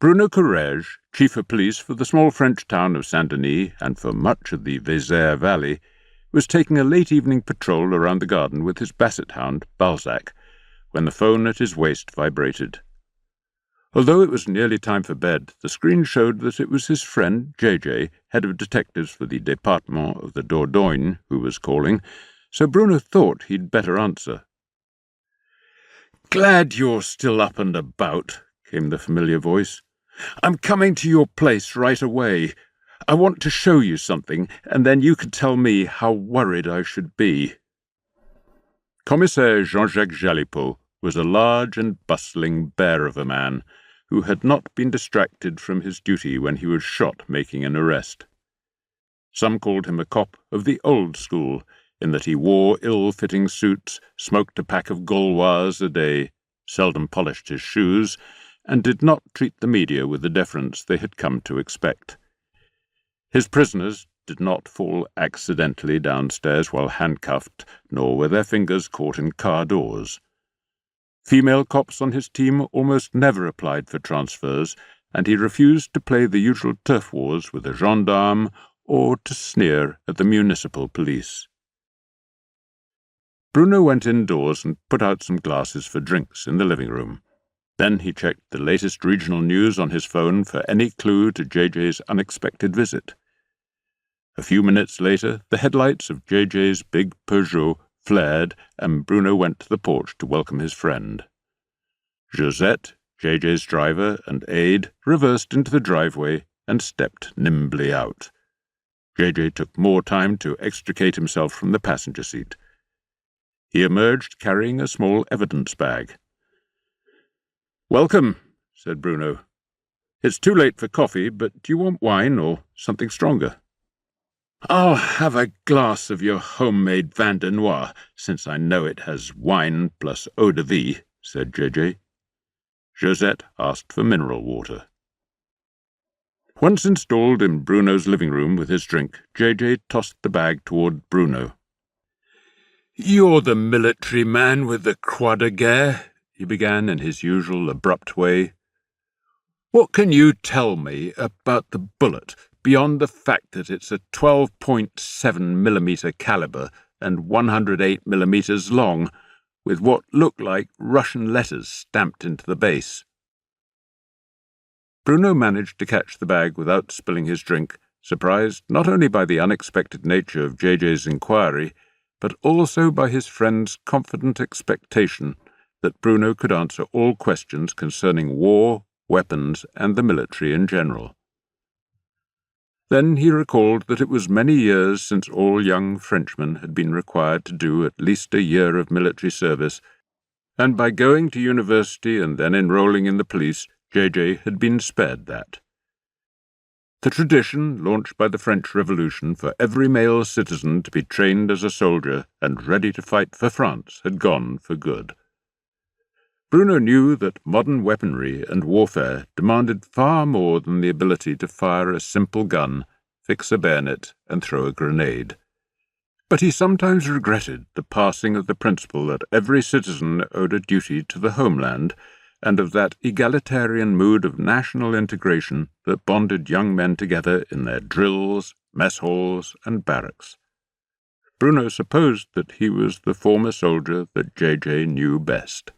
Bruno Courrèges, chief of police for the small French town of Saint-Denis and for much of the Vézère Valley, was taking a late-evening patrol around the garden with his basset hound, Balzac, when the phone at his waist vibrated. Although it was nearly time for bed, the screen showed that it was his friend JJ, head of detectives for the Département of the Dordogne, who was calling, so Bruno thought he'd better answer. "Glad you're still up and about," came the familiar voice. "I'm coming to your place right away. I want to show you something, and then you can tell me how worried I should be." Commissaire Jean-Jacques Jalipot was a large and bustling bear of a man who had not been distracted from his duty when he was shot making an arrest. Some called him a cop of the old school, in that he wore ill-fitting suits, smoked a pack of Gauloises a day, seldom polished his shoes, and did not treat the media with the deference they had come to expect. His prisoners did not fall accidentally downstairs while handcuffed, nor were their fingers caught in car doors. Female cops on his team almost never applied for transfers, and he refused to play the usual turf wars with a gendarme or to sneer at the municipal police. Bruno went indoors and put out some glasses for drinks in the living room. Then he checked the latest regional news on his phone for any clue to JJ's unexpected visit. A few minutes later, the headlights of JJ's big Peugeot flared, and Bruno went to the porch to welcome his friend. Josette, JJ's driver and aide, reversed into the driveway and stepped nimbly out. JJ took more time to extricate himself from the passenger seat. He emerged carrying a small evidence bag. "Welcome," said Bruno. "It's too late for coffee, but do you want wine or something stronger?" "I'll have a glass of your homemade vin de noix, since I know it has wine plus eau de vie," said JJ. Josette asked for mineral water. Once installed in Bruno's living room with his drink, JJ tossed the bag toward Bruno. "You're the military man with the croix de guerre," he began in his usual abrupt way. "What can you tell me about the bullet, beyond the fact that it's a 12.7mm caliber and 108mm long, with what look like Russian letters stamped into the base?" Bruno managed to catch the bag without spilling his drink, surprised not only by the unexpected nature of JJ's inquiry, but also by his friend's confident expectation that Bruno could answer all questions concerning war, weapons, and the military in general. Then he recalled that it was many years since all young Frenchmen had been required to do at least a year of military service, and by going to university and then enrolling in the police, JJ had been spared that. The tradition, launched by the French Revolution for every male citizen to be trained as a soldier and ready to fight for France, had gone for good. Bruno knew that modern weaponry and warfare demanded far more than the ability to fire a simple gun, fix a bayonet, and throw a grenade. But he sometimes regretted the passing of the principle that every citizen owed a duty to the homeland, and of that egalitarian mood of national integration that bonded young men together in their drills, mess halls, and barracks. Bruno supposed that he was the former soldier that JJ knew best.